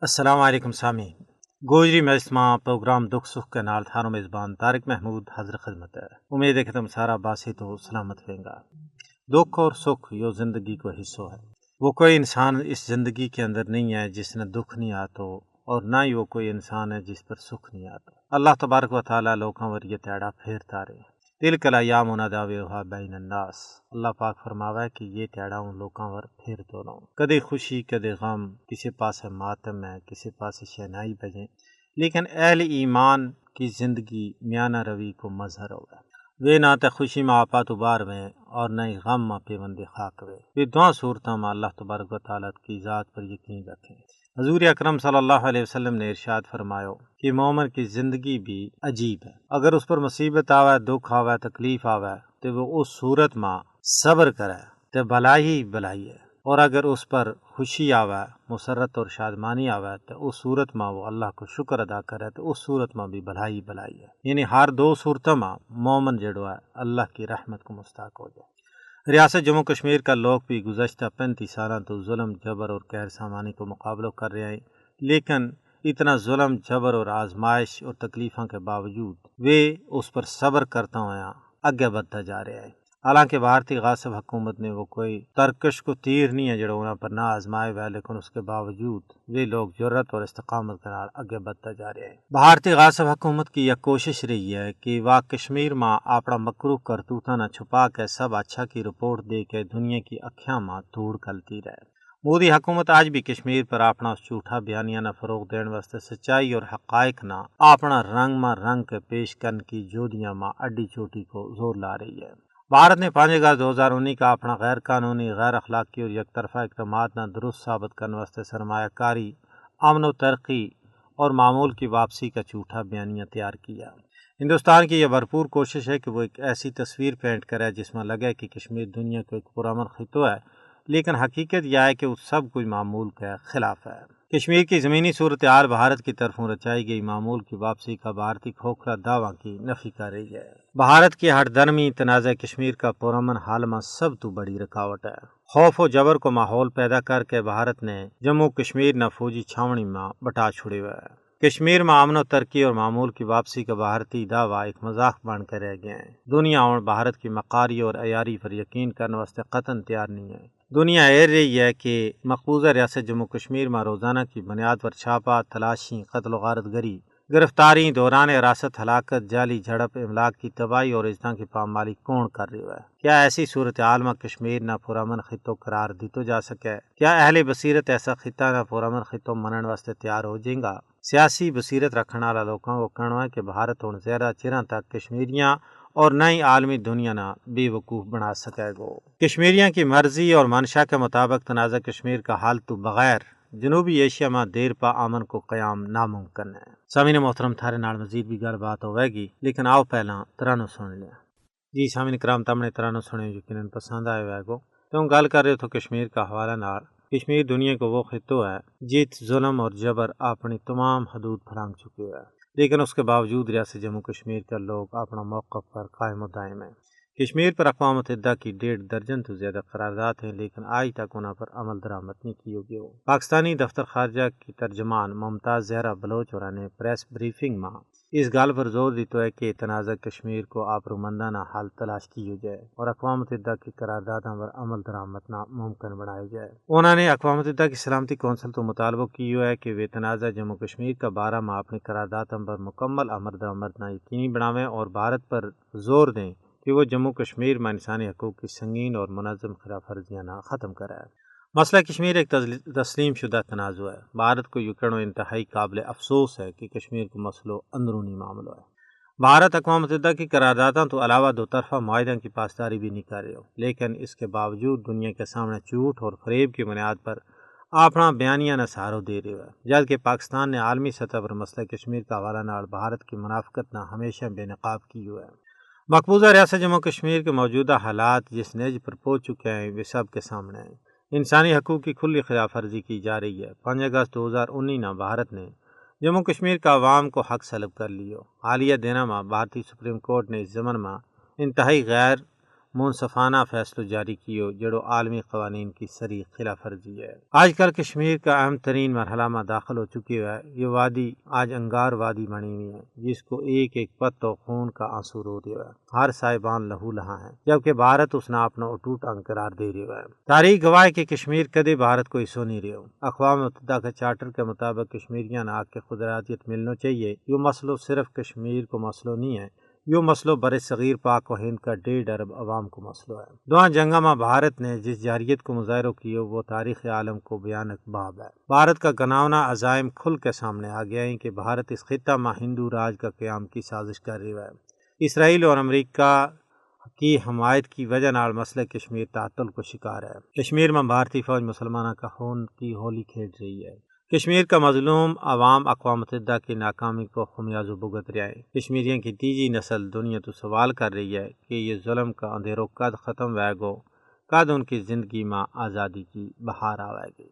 السلام علیکم سامعین گوجری میں اسما پروگرام دکھ سکھ کے نال تھانو میزبان طارق محمود حضر خدمت ہے۔ امید ہے کہ تم سارا باسی تو سلامت رہیں گا۔ دکھ اور سکھ یہ زندگی کو حصہ ہے۔ وہ کوئی انسان اس زندگی کے اندر نہیں ہے جس نے دکھ نہیں آتو، اور نہ ہی وہ کوئی انسان ہے جس پر سکھ نہیں آتا۔ اللہ تبارک و تعالیٰ لوکاں ور یہ تیڑا پھیرتا رہے۔ تلک الایام نداولها بین الناس، اللہ پاک فرماوا ہے کہ یہ تیڑا ان لوکاں ور پھیر تو رہا ہوں۔ کدے خوشی کدے غم، کسی پاس ماتم ہے، کسی پاس شہنائی بجیں، لیکن اہل ایمان کی زندگی میانہ روی کو مظہر ہوگا۔ وہ نہ تے خوشی میں آپا تو بار میں اور نہ ہی غم میں پیوند خاک وے۔ یہ دعا صورتوں میں اللہ تبارک و تعالیٰ کی ذات پر یقین رکھیں۔ حضور اکرم صلی اللہ علیہ وسلم نے ارشاد فرمایا کہ مومن کی زندگی بھی عجیب ہے۔ اگر اس پر مصیبت آوے، دکھ آوے، تکلیف آوے تو وہ اس صورت میں صبر کرے تو بھلائی بھلائی ہے، اور اگر اس پر خوشی آوے، مسرت اور شادمانی آوے تو اس صورت میں وہ اللہ کو شکر ادا کرے تو اس صورت میں بھی بھلائی بھلائی ہے۔ یعنی ہر دو صورتوں میں مومن جڑو ہے اللہ کی رحمت کو مستحق ہو جائے۔ ریاست جموں کشمیر کا لوگ بھی گزشتہ 35 سالوں تو ظلم، جبر اور قہر سامانی کو مقابلہ کر رہے ہیں، لیکن اتنا ظلم، جبر اور آزمائش اور تکلیفوں کے باوجود وہ اس پر صبر کرتا ہوا آگے بڑھتا جا رہا ہے۔ حالانکہ بھارتی غاصب حکومت نے وہ کوئی ترکش کو تیر نہیں ہے جڑا انہوں پر نہ آزمائے ہوا، لیکن اس کے باوجود وہ لوگ جرت اور استقامت کے نال آگے بڑھتا جا رہے ہیں۔ بھارتی غاصب حکومت کی یہ کوشش رہی ہے کہ وہ کشمیر میں اپنا مکروہ کرتوتاں نہ چھپا کے سب اچھا کی رپورٹ دے کے دنیا کی اکھیاں میں دھوڑ کلتی رہے۔ مودی حکومت آج بھی کشمیر پر اپنا اس جھوٹا بیانیہ نہ فروغ دین واسطے سچائی اور حقائق نہ اپنا رنگ میں رنگ کے پیش کرنے کی جودیاں میں اڈی چوٹی کو زور لا رہی ہے۔ بھارت نے 5 اگست 2019 کا اپنا غیر قانونی، غیر اخلاقی اور یک طرفہ اقدامات نہ درست ثابت کرنے واسطے سرمایہ کاری، امن و ترقی اور معمول کی واپسی کا جھوٹا بیانیہ تیار کیا۔ ہندوستان کی یہ بھرپور کوشش ہے کہ وہ ایک ایسی تصویر پینٹ کرے جس میں لگے کہ کشمیر دنیا کو ایک پرامن خطہ ہے، لیکن حقیقت یہ ہے کہ وہ سب کچھ معمول کے خلاف ہے۔ کشمیر کی زمینی صورتحال بھارت کی طرفوں رچائی گئی معمول کی واپسی کا بھارتی کھوکھلا دعویٰ کی نفی کر رہی ہے۔ بھارت کی ہر درمی تنازع کشمیر کا پرامن حال میں سب تو بڑی رکاوٹ ہے۔ خوف و جبر کو ماحول پیدا کر کے بھارت نے جموں کشمیر نہ فوجی چھاونی میں بٹا چھڑے ہوئے ہے۔ کشمیر میں امن و ترقی اور معمول کی واپسی کا بھارتی دعویٰ ایک مذاق بن کر رہ گیا ہے۔ دنیا اور بھارت کی مکاری اور عیاری پر یقین کرنے واسطے قطعاً تیار نہیں ہے۔ دنیا ایر رہی ہے کہ مقبوضہ ریاست جموں کشمیر میں روزانہ کی بنیاد پر چھاپا، تلاشی، قتل و غارت گری، گرفتاری، دوران حراست، ہلاکت، جعلی جھڑپ، املاک کی تباہی اور اجزاء کی پامالی کون کر رہی ہے؟ کیا ایسی صورتحال میں کشمیر نہ پرامن خطوں قرار دیتو جا سکے؟ کیا اہل بصیرت ایسا خطہ نہ پرامن خطوں منن واسطے تیار ہو جائیں گا؟ سیاسی بصیرت رکھنے والا لوگوں کو کہنا ہے کہ بھارت ہن زیادہ چیراں تک کشمیریاں اور نئی عالمی دنیا نہ بے وقوف بنا سکے گو۔ کشمیریاں کی مرضی اور منشا کے مطابق تنازع کشمیر کا حل تو بغیر جنوبی ایشیا میں دیر پا امن کو قیام ناممکن ہے۔ سامعین محترم، تھارے نال مزید بھی گل بات ہوئے گی، لیکن آؤ پہلا ترانو سن لیا۔ جی سامعین کرام، تم نے ترانو سنے یقیناً پسند آئے ہوئے گو۔ تم گل کر رہے تھو کشمیر کا حوالہ نال۔ کشمیر دنیا کو وہ خطہ ہے جیت ظلم اور جبر اپنی تمام حدود پھلانگ چکے ہوئے، لیکن اس کے باوجود ریاست جموں کشمیر کے لوگ اپنا موقف پر قائم و دائم ہیں۔ کشمیر پر اقوام متحدہ کی 1.5 درجن تو زیادہ قرارداد ہیں، لیکن آج تک انہوں پر عمل درآمد نہیں کی ہوگی۔ پاکستانی دفتر خارجہ کی ترجمان ممتاز زہرا بلوچ اور نے پریس بریفنگ میں اس گل پر زور دیتا ہے کہ تنازع کشمیر کو آبرومندانہ حل تلاش کی ہو جائے اور اقوام متحدہ کی قراردادوں پر عمل درآمد ناممکن بنایا جائے۔ انہوں نے اقوام متحدہ کی سلامتی کونسل تو مطالبہ کی ہے کہ وہ تنازع جموں کشمیر کا بارہ ماہ اپنی قراردادوں پر مکمل عمل درآمد نہ یقینی بناویں اور بھارت پر زور دیں کہ وہ جموں کشمیر میں انسانی حقوق کی سنگین اور منظم خلاف ورزیاں نہ ختم کرے۔ مسئلہ کشمیر ایک تسلیم شدہ تنازع ہے۔ بھارت کو یہ کہنا انتہائی قابل افسوس ہے کہ کشمیر کو مسئلہ اندرونی معاملہ ہے۔ بھارت اقوام متحدہ کی قراردادوں تو علاوہ دو طرفہ معاہدوں کی پاسداری بھی نہیں کر رہے ہو، لیکن اس کے باوجود دنیا کے سامنے جھوٹ اور فریب کی بنیاد پر اپنا بیانیہ نہ سہارو دے رہے ہو، جبکہ پاکستان نے عالمی سطح پر مسئلہ کشمیر کا حوالہ نال بھارت کی منافقت نہ ہمیشہ بے نقاب کی ہے۔ مقبوضہ ریاست جموں کشمیر کے موجودہ حالات جس نیج پر پہنچ چکے ہیں وہ سب کے سامنے ہیں۔ انسانی حقوق کی کھلی خلاف ورزی کی جا رہی ہے۔ 5 اگست 2019 میں بھارت نے جموں کشمیر کا عوام کو حق سلب کر لیو۔ حالیہ دنوں میں بھارتی سپریم کورٹ نے اس ضمن میں انتہائی غیر منصفانہ فیصلہ جاری کیو جڑو عالمی قوانین کی سری خلاف ورزی ہے۔ آج کل کشمیر کا اہم ترین مرحلہ میں داخل ہو چکی ہے۔ یہ وادی آج انگار وادی بنی ہوئی ہے جس کو ایک ایک پتو خون کا آنسو رو رہا ہے، ہر سائبان لہو لہاں ہے، جبکہ بھارت اس نے اپنا اٹوٹ انگ قرار دے رہا ہے۔ تاریخ گواہ کہ کشمیر کدے بھارت کو حصہ نہیں رہو۔ اقوام متحدہ کے چارٹر کے مطابق کشمیریاں آگ کے قدراتیت ملنا چاہیے۔ یہ مسئلہ صرف کشمیر کو مسئلہ نہیں ہے، یہ مسئلہ بر صغیر پاک و ہند کا 1.5 ارب عوام کو مسئلہ ہے۔ دونوں جنگوں میں بھارت نے جس جارحیت کو مظاہرہ کیا وہ تاریخ عالم کو بیانک باب ہے۔ بھارت کا گناونا عزائم کھل کے سامنے آ گیا ہے کہ بھارت اس خطہ میں ہندو راج کا قیام کی سازش کر رہا ہے۔ اسرائیل اور امریکہ کی حمایت کی وجہ نال مسئلہ کشمیر تعطل کو شکار ہے۔ کشمیر میں بھارتی فوج مسلمانوں کا خون کی ہولی کھیل رہی ہے۔ کشمیر کا مظلوم عوام اقوام متحدہ کی ناکامی کو خمیازہ بھگت رہا ہے۔ کشمیریوں کی تیجی نسل دنیا تو سوال کر رہی ہے کہ یہ ظلم کا اندھیروں کد ختم ہوئے گو، کد ان کی زندگی میں آزادی کی بہار آئے گی۔